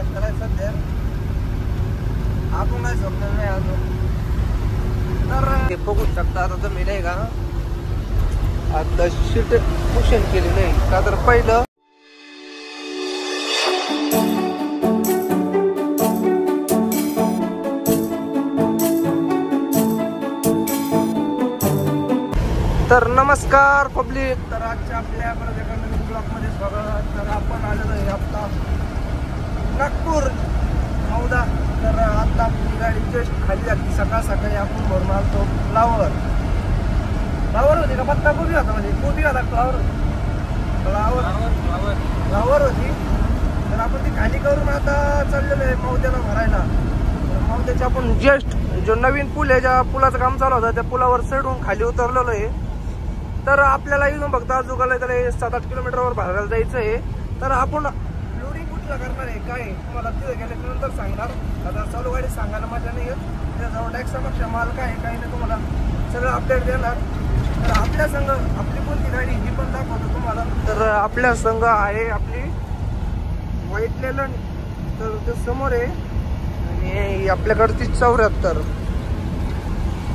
घेतलाय सध्या. आपण काय झोपणार नाही अजून. तर हे बघू शकता आता तुम्ही नाही का आता शीट कुशन केलेलं आहे का. तर पहिलं तर नमस्कार पब्लिक. तर आजच्या आपल्या ब्लॉग मध्ये स्वागत. तर आपण आलेलो आहे आता नागपूर मौदा. तर आता आपली गाडी जस्ट खाली जाते. सकाळ सकाळी आपण भरून आलतो फ्लावर होती का पत्ता कोबी होता म्हणजे कोबी होता फ्लावर होती. तर आपण ती खाली करून आता चाललेलो आहे मौद्याला भरायला. तर मौद्याच्या आपण जस्ट जो नवीन पूल आहे ज्या पुलाचं काम चालू होतं त्या पुलावर चढून खाली उतरलेलो आहे. तर आपल्याला इथून फक्त आजूबाजूला तर 7-8 किलोमीटरवर भरायला जायचं आहे. तर आपण लोडिंग कुठला करणार आहे काय तुम्हाला तिथे गेल्यानंतर सांगणार. आता चालू गाडी सांगायला मजा नाही येत. त्याजवळ टॅक्स समक्ष माल काय आहे काही नाही तुम्हाला सगळं अपडेट देणार. तर आपल्या संघ आपली कोणती गाडी ही पण दाखवतो तुम्हाला. तर आपल्या संघ आहे आपली व्हाईट लेलन. तर ते समोर आहे आणि आपल्याकडची 74.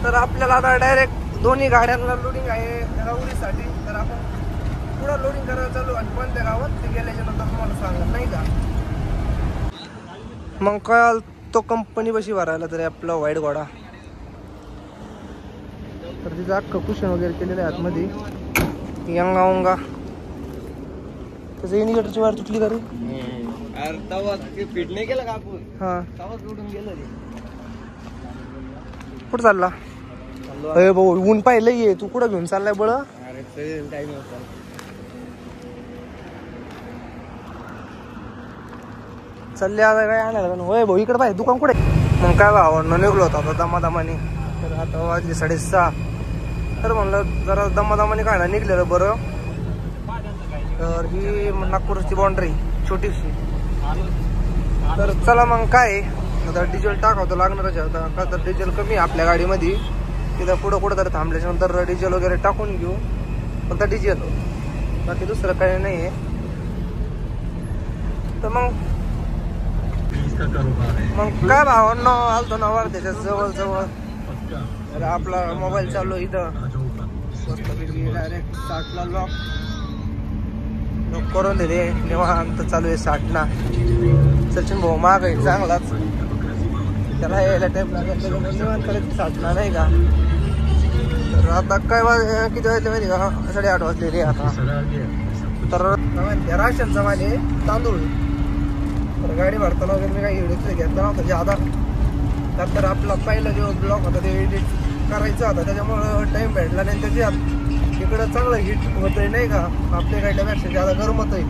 तर आपल्याला आता डायरेक्ट दोन्ही गाड्यांना लोडिंग आहे राहुरीसाठी. तर आपण पुढं लोडिंग करायला चालू आणि कोणत्या गावात ते गेल्याच्या नंतर तुम्हाला सांगत नाही का. मग काय तो कंपनी बशी भरायला तरी आपला व्हाईट घोडा. तर तिचं अख्खं कुशन वगैरे केलेलं आहे आतमध्ये यंगा उंगा. त्याचं इंडिकेटरची वायर तुटली का रे. फिट नाही केलं का आपण. हा उडून गेलं रे. कुठं चालला अरे भाऊ ऊन पाहिलं ये. तू कुठं घेऊन चाललाय बळ. चालले आता काय आणायला होय भाऊ इकडे पाहिजे दुकान कुठे. मग काय भावानं निघलो होता आता दमादमाने. तर आता वाजली 6:30. तर म्हणलं जरा दमादमाने काय ना निघलेलं बरं. तर ही नागपूरची बाउंड्री छोटीशी. तर चला मग काय आता डिझेल टाकावं लागणारच आता का. तर डिझेल कमी आहे आपल्या गाडीमध्ये. तिथं पुढं कुठं तरी थांबल्याच्या नंतर डिझेल वगैरे टाकून घेऊ. फक्त डिझेल बाकी दुसरं काही नाही आहे. तर मग काय भावांनो आलतो ना वर त्याच्या जवळ. तर आपला मोबाईल चालू इथं डायरेक्ट 60ला लॉक करून दिले. निवांत चालू आहे 60ला. सचिन भाऊ माग आहे चांगलाच. त्याला यायला टाइम लागत निवांत करायचं 60ला नाही का. तर आता काय किती वाजले माहिती का 8:30 वाजले रे आता. तर राशनचा माझे तांदूळ. तर गाडी भरताना वगैरे मी काही एडिट घेतला नव्हता ज्यादा. तर आपला पहिला जो ब्लॉग होता ते एडिट करायचा होता त्याच्यामुळं टाइम भेटला नाही. त्याच्यात इकडं चांगलं हिट होतंय नाही का आपल्या गाडीपेक्षा ज्यादा गरम होतंय.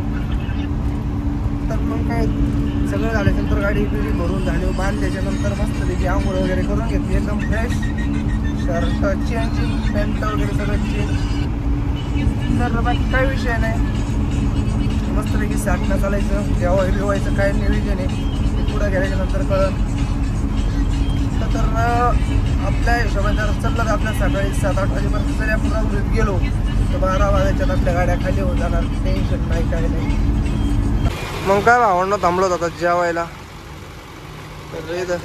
तर मग काय सगळं झाल्यानंतर गाडी बिडी भरून झाली बांधल्याच्या नंतर मस्त त्याची आंघोळ वगैरे करून घेतली एकदम फ्रेश. शर्ट चेंजिंग पॅन्ट वगैरे सगळं चेंज. तर बाकी काही विषय नाही. मस्तपैकी 60ला चालायचं. तेव्हा बिवायचं काय नियोजन आहे ते पुढं गेल्याच्या नंतर कळलं. तर आपल्या हिशोबाने जर चाललं तर आपल्या सकाळी 7-8 वाजेपर्यंत जरी आपण राहुरीत गेलो तर 12 वाजायच्यात आपल्या गाड्या खाली होत जाणार. टेन्शन नाही काय नाही. मग काय भावांना थांबलो होता जेवायला. तर इथं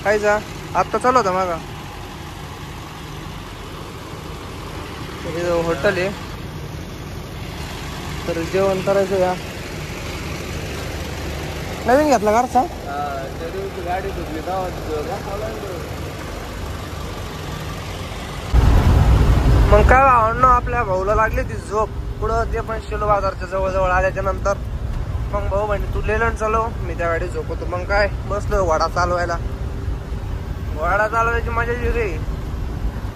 खायचा आत्ता चालू होता मागा. इथं हॉटेल आहे. तर जेवण करायचं या. नवीन घेतला घरचा गाडी धुतली. मग काय भावांना आपल्या भाऊला लागली ती झोप. पुढं ते पण शेलो बाजारच्या जवळ आल्याच्या नंतर मग भाऊ म्हणजे तू लेलन चालव मी त्या गाडीत झोपवतो. मग काय बसलो वाडा चालवायला. वाडा चालवायची मजा वेगळी.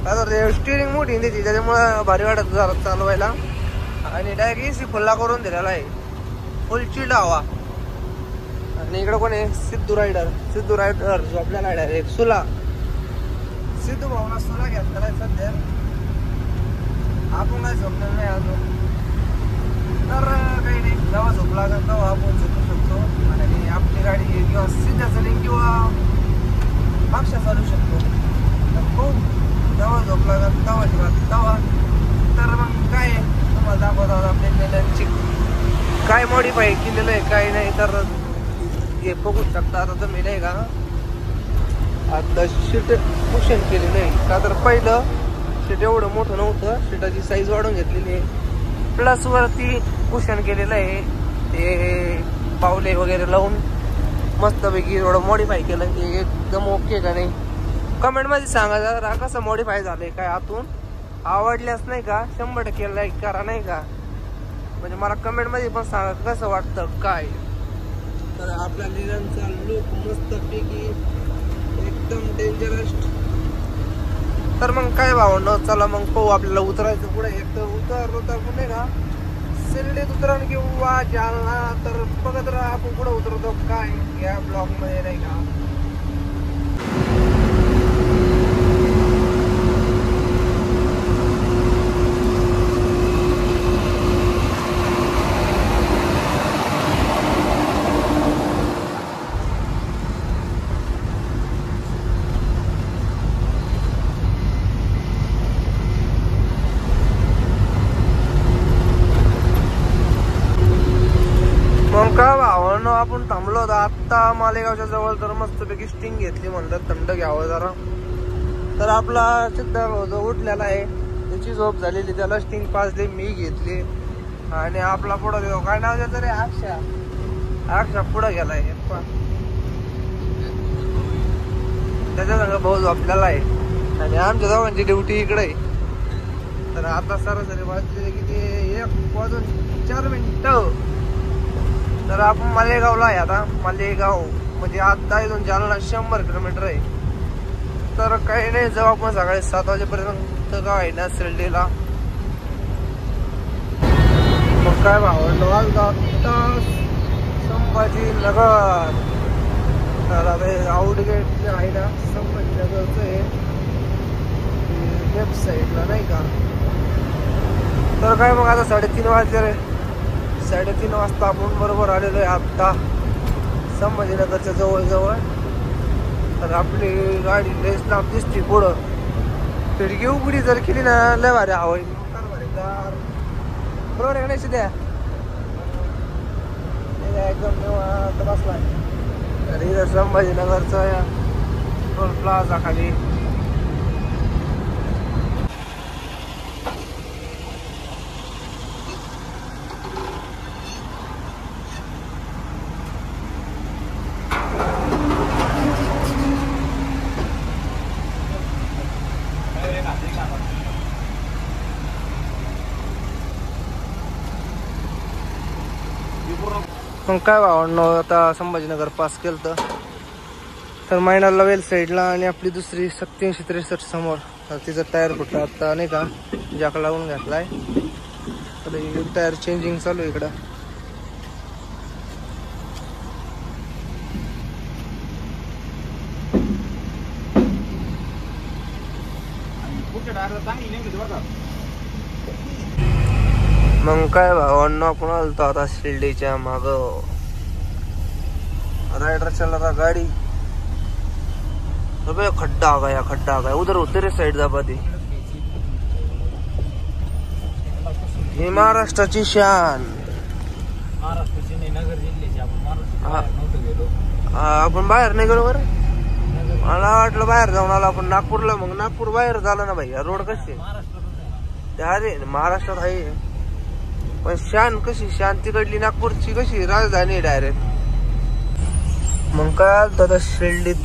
आता स्टिअरिंग मोठी त्याची त्याच्यामुळं भारी वाटत जरा चालवायला. आणि डायरेक्ट AC फुल्ला करून दिलेला आहे. फुल चिल्ड हवा. आणि इकडं कोण आहे सिद्धू रायडर जो आपल्याला डायरेक्ट सुला. सिद्धू भाऊला सुला घेतला सध्या. आपण काय झोपणार नाही अजून. तर काही नाही जेव्हा झोप लागेल तेव्हा आपण झोपू शकतो. आणि आपली गाडी किंवा सिद्धा चालेल किंवा मागच्या चालू शकतो. तर खूप जेव्हा झोप लागेल तेव्हा. तर मग काय तुम्हाला दाखवतात आपल्या लेलनची काय मॉडिफाय केलेलं आहे काय नाही. तर हे बघू शकता आता तुम्ही नाही का. आता शीट कुशन केली नाही का तर पहिलं शीट एवढं मोठं नव्हतं. शीटाची साईज वाढवून घेतलेली आहे. प्लस वरती कुशन केलेलं आहे. ते पावले वगैरे लावून मस्तपैकी थोडं मॉडीफाय केलं. एकदम ओके का नाही कमेंट मध्ये सांगा जरा कसं मॉडीफाय झालंय काय आतून. आवडल्यास नाही का 100% लाईक करा नाही का. म्हणजे मला कमेंट मध्ये पण सांगा कसं वाटतं काय. तर आपल्या लिरांचा लुक मस्तपैकी एकदम डेंजरस. तर मग काय भावना चला मग पाहू आपल्याला उतरायचं पुढे. एक तर उतरलो तर नाही का शिर्डीत उतरण किंवा जालना. तर बघत राहा आपण पुढे उतरतो काय या ब्लॉग मध्ये नाही का. मग काय भावानं आपण थांबलो होतो आत्ता मालेगावच्या जवळ. तर मस्तपैकी स्टिंग घेतली म्हणलं थंड घ्यावं जरा. तर आपला सिद्धा जो उठलेला आहे त्याची झोप झालेली. त्याला स्टिंग पाजली मी घेतली. आणि आपला पुढं देतो काय नाव त्याचं रे अक्षा पुढं गेलाय. त्याच्या संग भाऊ झोपलेला आहे आणि आमच्या दोघांची ड्युटी इकडे आहे. तर आता सरासरी वाजले किती 1:04. तर आपण मालेगावला आहे आता. मालेगाव म्हणजे आता इथून जालना 100 किलोमीटर आहे. तर काही नाही जाऊ आपण सकाळी 7 वाजेपर्यंत गाव आहे ना शिर्डीला. मग काय भावंड आता संभाजीनगर. तर आता आउटगेट जे आहे ना संभाजीनगरचं आहे लेफ्ट साईडला नाही का. तर काय मग आता 3:30 वाजले रे. 3:30 वाजता आपण बरोबर आलेलो आहे आता संभाजीनगरच्या जवळ. तर आपली गाडी लयच लांब दिसते पुढं. खिडकी उघडी जर केली ना लय भारी हवा बरोबर आहे. नाही द्या एकदम निवांत बसला. तर इथं संभाजीनगरचा टोल प्लाझा खाली. मग काय भावंड आता संभाजीनगर पास केलं. तर मायनाला वेल साईडला आणि आपली दुसरी 8763 समोर. तर तिचं टायर फुटलं आता नाही का जॅक लावून घातलाय. तर टायर चेंजिंग चालू आहे इकडं. मग काय भावांना आपण आलतो आता शिर्डीच्या माग. राइडर चल रहा गाड़ी. अबे खड्डा आ गया उधर उतरे साइड जाबादी. ही महाराष्ट्राची शान. आपण बाहेर नाही गेलो बरं. मला वाटलं बाहेर जाऊन आलो आपण नागपूरला. मग नागपूर बाहेर झालं ना भाई. रोड कशी अरे महाराष्ट्रात आहे पण शान कशी. शान तिकडली नागपूरची कशी राजधानी डायरेक्ट. मग काय आलं शिर्डीत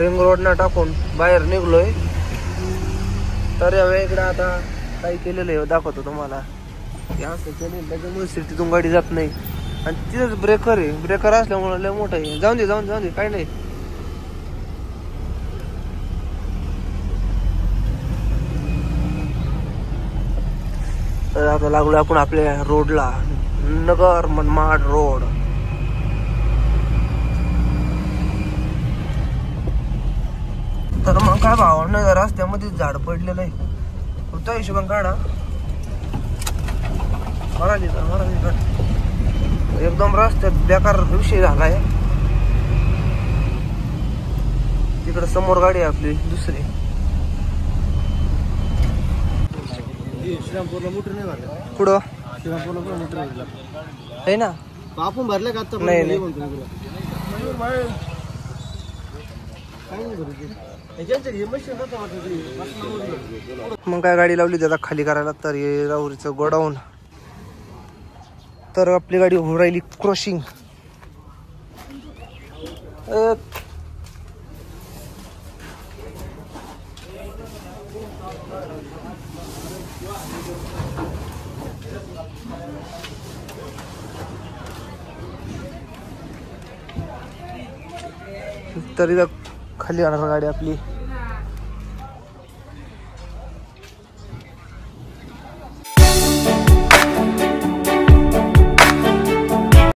रिंग रोड ना टाकून बाहेर निघलोय. तर या वेळेकडे आता काही केलेलं आहे दाखवतो तुम्हाला. असं केलेलं त्याच्यामुळे सिटीतून गाडी जात नाही. आणि तिथंच ब्रेकर आहे. ब्रेकर असल्यामुळे लय मोठं आहे. जाऊन दे काही नाही. तर आता लागलो आपण आपल्या रोडला नगर मनमाड रोड. तर मग काय भावना रस्त्यामध्ये झाड पडलेलं आहे. होता हिशोबान काढा एकदम रस्त्यात बेकार विषय झालाय. तिकडे समोर गाडी आहे आपली दुसरी. श्रीरामपूरला मोटर नाही झालं. कुठं श्रीरामपूरला पण मोटर आहे ना. आपण भरले का आता? नाही नाही मग काय गाडी लावली त्याला खाली करायला. तर हे राहुरीचं गोडाऊन. तर आपली गाडी होऊन राहिली क्रॉसिंग. तरी खाली आणणार गाडी आपली.